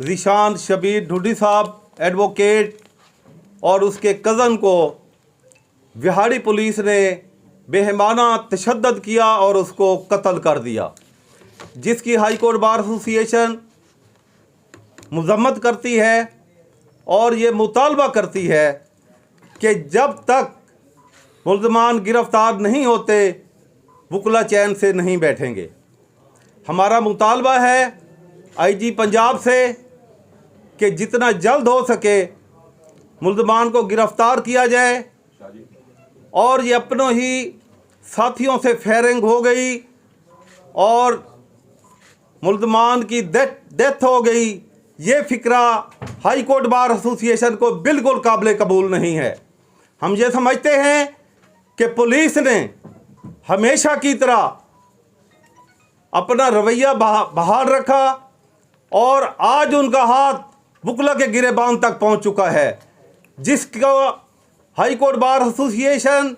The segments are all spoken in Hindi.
ज़ीशान शबीर ढूडी साहब एडवोकेट और उसके कज़न को विहाड़ी पुलिस ने बेहमाना तशद्दुद किया और उसको कत्ल कर दिया, जिसकी हाई कोर्ट बार एसोसिएशन मज़म्मत करती है और ये मुतालबा करती है कि जब तक मुल्ज़मान गिरफ़्तार नहीं होते वकला चैन से नहीं बैठेंगे। हमारा मुतालबा है आईजी पंजाब से कि जितना जल्द हो सके मुल्ज़मान को गिरफ़्तार किया जाए। और ये अपनों ही साथियों से फायरिंग हो गई और मुल्ज़मान की डेथ हो गई, ये फ़िक्रा हाई कोर्ट बार एसोसिएशन को बिल्कुल काबिल कबूल नहीं है। हम ये समझते हैं कि पुलिस ने हमेशा की तरह अपना रवैया बहाल रखा और आज उनका हाथ वकला के गिरेबान तक पहुंच चुका है, जिसको हाई कोर्ट बार एसोसिएशन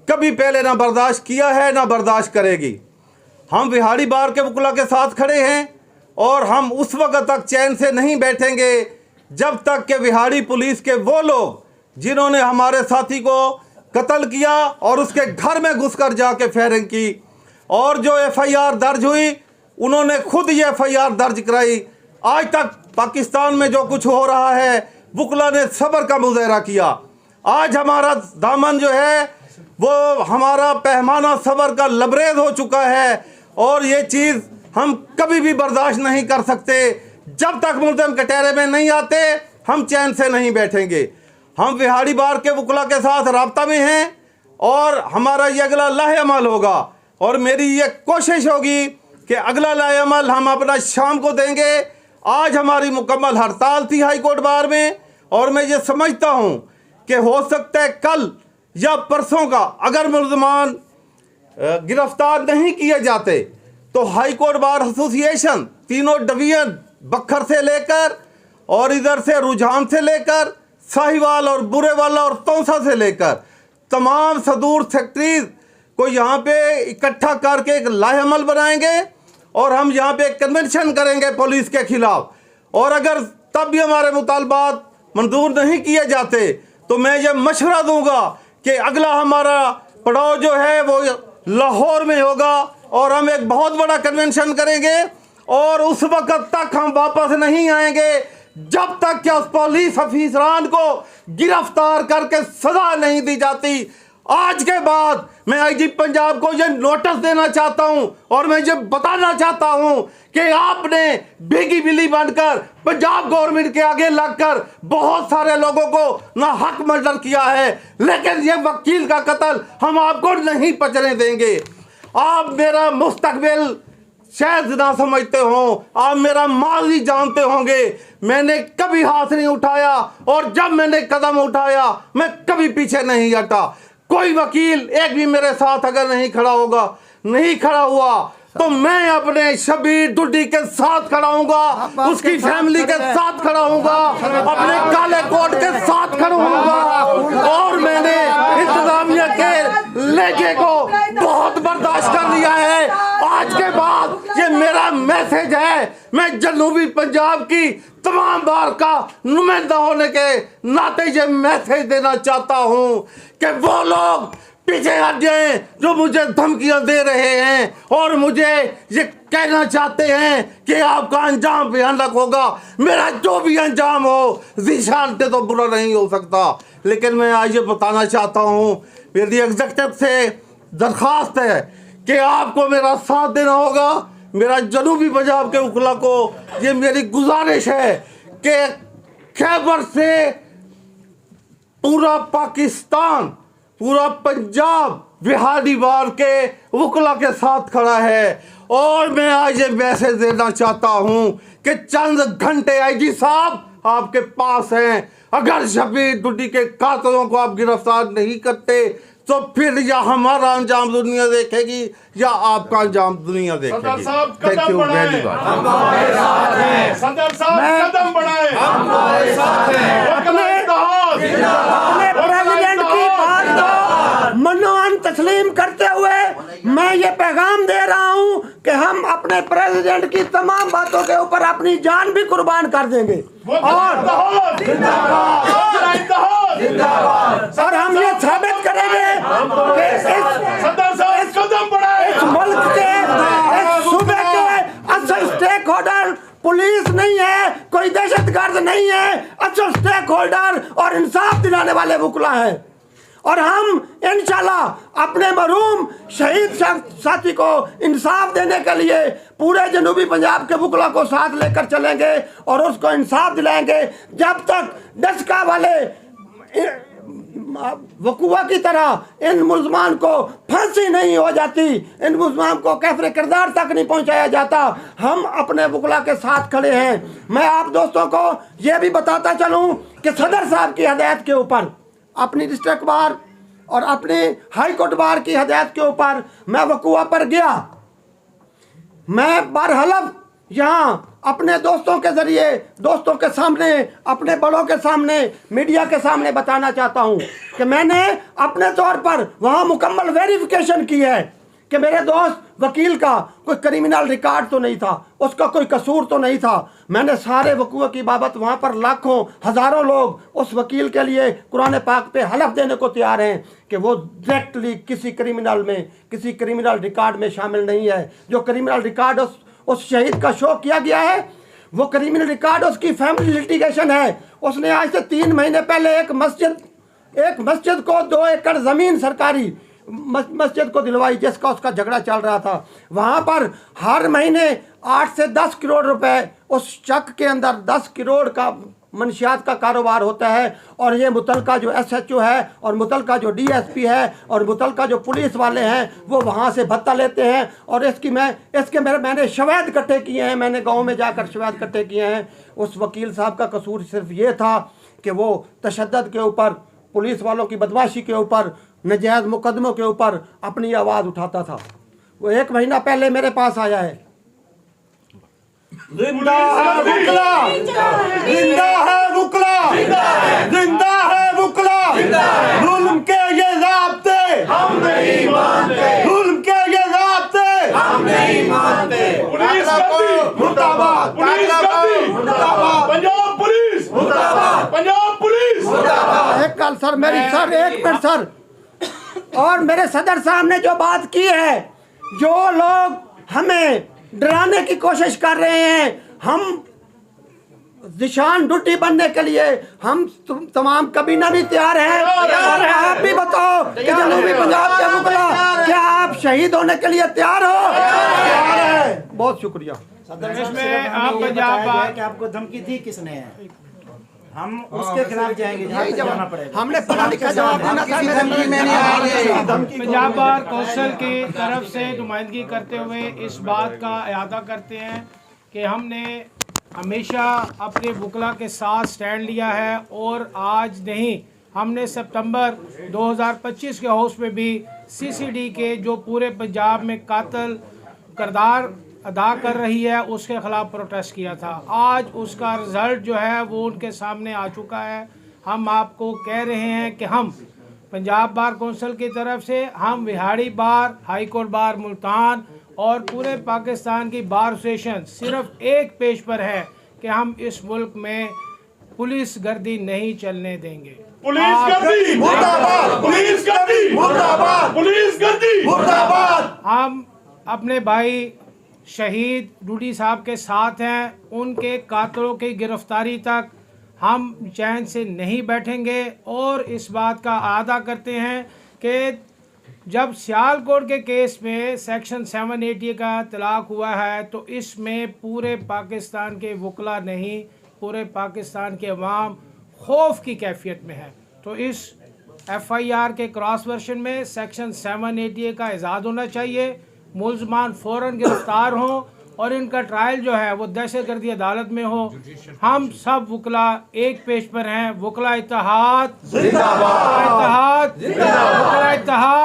कभी पहले ना बर्दाश्त किया है ना बर्दाश्त करेगी। हम विहाड़ी बार के वकला के साथ खड़े हैं और हम उस वक्त तक चैन से नहीं बैठेंगे जब तक कि विहाड़ी पुलिस के वो लोग जिन्होंने हमारे साथी को कत्ल किया और उसके घर में घुसकर जाके फायरिंग की और जो एफआईआर दर्ज हुई उन्होंने खुद ये एफआईआर दर्ज कराई। आज तक पाकिस्तान में जो कुछ हो रहा है वकला ने सब्र का मुजाहरा किया। आज हमारा दामन जो है वो हमारा पैमाना सब्र का लबरेज हो चुका है और ये चीज़ हम कभी भी बर्दाश्त नहीं कर सकते। जब तक मुल्ज़िम कटहरे में नहीं आते हम चैन से नहीं बैठेंगे। हम विहाड़ी बार के वकला के साथ राब्ता में हैं और हमारा ये अगला लाहेअमल होगा और मेरी ये कोशिश होगी कि अगला लाहेअमल हम अपना शाम को देंगे। आज हमारी मुकम्मल हड़ताल थी हाई कोर्ट बार में और मैं ये समझता हूँ कि हो सकता है कल या परसों का अगर मुल्ज़मान गिरफ़्तार नहीं किए जाते तो हाई कोर्ट बार एसोसिएशन तीनों डिवीज़न बखर से लेकर और इधर से रुझान से लेकर साहिवाल और बुरेवाला और तौसा से लेकर तमाम सदूर सेक्रेटरीज को यहाँ पे इकट्ठा करके एक लाहेअमल बनाएंगे और हम यहाँ पे एक कन्वेंशन करेंगे पुलिस के खिलाफ। और अगर तब भी हमारे मुतालबात मंजूर नहीं किए जाते तो मैं ये मशवरा दूंगा कि अगला हमारा पड़ाव जो है वो लाहौर में होगा और हम एक बहुत बड़ा कन्वेंशन करेंगे और उस वक्त तक हम वापस नहीं आएंगे जब तक कि उस पुलिस अफसरान को गिरफ्तार करके सजा नहीं दी जाती। आज के बाद मैं आईजी पंजाब को ये नोटिस देना चाहता हूं और मैं ये बताना चाहता हूं कि आपने भीगी बिल्ली बनकर पंजाब गवर्नमेंट के आगे लगकर बहुत सारे लोगों को ना हक मर्डर किया है, लेकिन ये वकील का कत्ल हम आपको नहीं पचने देंगे। आप मेरा मुस्तकबिल शायद ना समझते हो, आप मेरा माजी जानते होंगे। मैंने कभी हाथ नहीं उठाया और जब मैंने कदम उठाया मैं कभी पीछे नहीं हटा। कोई वकील एक भी मेरे साथ अगर नहीं खड़ा हुआ तो मैं अपने शबीर ढूडी के साथ खड़ा हूँगा, उसकी फैमिली के साथ खड़ा हूँगा, अपने काले कोट के साथ खड़ा हूँगा। और मैंने इंतजामिया के लेके को बहुत बर्दाश्त कर लिया है। आज के बाद ये मेरा मैसेज है, मैं जनूबी पंजाब की तमाम बार का नुमाइंदा होने के नाते ये मैसेज देना चाहता हूँ कि वो लोग पीछे हट जाएं जो मुझे धमकियां दे रहे हैं और मुझे ये कहना चाहते हैं कि आपका अंजाम भयानक होगा। मेरा जो भी अंजाम हो ज़ीशान से तो बुरा नहीं हो सकता, लेकिन मैं आज ये बताना चाहता हूँ, मेरी एग्जीक्यूटिव से दरख्वास्त है कि आपको मेरा साथ देना होगा। मेरा जनूबी पंजाब के वकला को ये मेरी गुजारिश है कि खैबर से पूरा पाकिस्तान, पूरा पंजाब विहाड़ी बार के वकला के साथ खड़ा है और मैं आज ये मैसेज देना चाहता हूँ कि चंद घंटे आईजी साहब आपके पास हैं। अगर शबीर ढूडी के कातलों को आप गिरफ्तार नहीं करते तो फिर या हमारा अंजाम दुनिया देखेगी या आपका अंजाम दुनिया देखेगी। Thank you very much. सदर साहब कदम बढ़ाएं, अपने प्रेसिडेंट की बात को मनोअन तस्लीम करते हुए मैं ये पैगाम दे रहा हूँ कि हम अपने अपने प्रेसिडेंट की तमाम बातों के ऊपर अपनी जान भी कुर्बान कर देंगे और हम ये साबित करेंगे कि इस मुल्क के इस सूबे के असल स्टेक होल्डर पुलिस नहीं है, कोई दहशतगर्द नहीं है, असल स्टेक होल्डर और इंसाफ दिलाने वाले वकील हैं। और हम इंशाल्लाह अपने मरहूम शहीद साथी को इंसाफ देने के लिए पूरे जनूबी पंजाब के वकीलों को साथ लेकर चलेंगे और उसको इंसाफ दिलाएंगे जब तक दशका वाले वकुआ की तरह इन मुल्ज़मान को फांसी नहीं हो जाती, इन मुल्ज़मान को कैफरे किरदार तक नहीं पहुंचाया जाता। हम अपने वकुला के साथ खड़े हैं। मैं आप दोस्तों को यह भी बताता चलूं कि सदर साहब की हदायत के ऊपर अपनी डिस्ट्रिक्ट बार और अपने हाई कोर्ट बार की हदायत के ऊपर मैं वकुआ पर गया। मैं बरहलफ यहाँ अपने दोस्तों के जरिए, दोस्तों के सामने, अपने बड़ों के सामने, मीडिया के सामने बताना चाहता हूँ कि मैंने अपने तौर पर वहाँ मुकम्मल वेरिफिकेशन की है कि मेरे दोस्त वकील का कोई क्रिमिनल रिकॉर्ड तो नहीं था, उसका कोई कसूर तो नहीं था। मैंने सारे वकूअ की बाबत वहाँ पर लाखों हज़ारों लोग उस वकील के लिए कुरान पाक पे हलफ देने को तैयार हैं कि वो डायरेक्टली किसी क्रिमिनल में, किसी क्रिमिनल रिकॉर्ड में शामिल नहीं है। जो क्रिमिनल रिकॉर्ड उस शहीद का शो किया गया है वो क्रिमिनल रिकॉर्ड उसकी फैमिली लिटिगेशन है। उसने आज से 3 महीने पहले एक मस्जिद को 2 एकड़ ज़मीन सरकारी मस्जिद को दिलवाई जिसका उसका झगड़ा चल रहा था। वहाँ पर हर महीने 8 से 10 करोड़ रुपए उस चक के अंदर 10 करोड़ का मनशियात का कारोबार होता है। और ये मुतलका जो SHO है और मुतलका जो DSP है और मुतलका जो पुलिस वाले हैं वो वहाँ से भत्ता लेते हैं। और मैंने शवाहद इकट्ठे किए हैं, मैंने गांव में जाकर शवाहद इकट्ठे किए हैं। उस वकील साहब का कसूर सिर्फ ये था कि वो तशद्दुद के ऊपर, पुलिस वालों की बदमाशी के ऊपर, नजायज़ मुकदमों के ऊपर अपनी आवाज़ उठाता था। वो 1 महीना पहले मेरे पास आया है। जिंदा है वकीला, जिंदा है वकीला, जिंदा है वकीला। जुल्म के ये ज़ाब्ते हम नहीं मानते, जुल्म के ये ज़ाब्ते हम नहीं मानते। पुलिस मुर्दाबाद, पुलिस मुर्दाबाद, पंजाब पुलिस मुर्दाबाद, पंजाब पुलिस मुर्दाबाद। एक कल सर मेरी सर एक मिनट सर, और मेरे सदर साहब ने जो बात की है, जो लोग हमें डराने की कोशिश कर रहे हैं, हम निशान ड्यूटी बनने के लिए हम तमाम कबीना भी तैयार हैं। और आप भी बताओ कि जनूबी पंजाब के वकील क्या आप शहीद होने के लिए तैयार हो? तैयार है। बहुत शुक्रिया। इसमें आप पंजाब कि आपको धमकी दी किसने? हम उसके खिलाफ जाएंगे जहाँ तक जाना पड़ेगा। हमने पढ़ा लिखा जवाब देना था। पंजाब बार कौंसिल की तरफ से नुमाइंदगी करते हुए इस बात का इरादा करते हैं कि हमने हमेशा अपने वकीलों के साथ स्टैंड लिया है और आज नहीं, हमने सितंबर 2025 के हाउस में भी CCD के जो पूरे पंजाब में कातिल किरदार अदा कर रही है उसके ख़िलाफ़ प्रोटेस्ट किया था। आज उसका रिज़ल्ट जो है वो उनके सामने आ चुका है। हम आपको कह रहे हैं कि हम पंजाब बार कौंसिल की तरफ से हम विहाड़ी बार, हाई कोर्ट बार मुल्तान और पूरे पाकिस्तान की बार एसोसिएशन सिर्फ एक पेज पर है कि हम इस मुल्क में पुलिस गर्दी नहीं चलने देंगे। पुलिस गर्दी मुर्दाबाद, पुलिस गर्दी मुर्दाबाद, पुलिस गर्दी मुर्दाबाद। हम अपने भाई शहीद डूडी साहब के साथ हैं। उनके कातलों की गिरफ्तारी तक हम चैन से नहीं बैठेंगे और इस बात का आदा करते हैं कि जब सियालकोट के केस में सेक्शन 780 का तलाक हुआ है तो इसमें पूरे पाकिस्तान के वकील नहीं, पूरे पाकिस्तान के अवाम खौफ की कैफियत में है। तो इस FIR के क्रॉस वर्जन में सेक्शन 780 का इजाद होना चाहिए, मुल्ज़मान फ़ौरन गिरफ्तार हों और इनका ट्रायल जो है वो दहशतगर्दी अदालत में हो। हम सब वकीला एक पेज पर हैं। वकीला इत्तेहाद जिंदाबाद, वकीला इत्तेहाद जिंदाबाद, वकीला इत्तेहाद।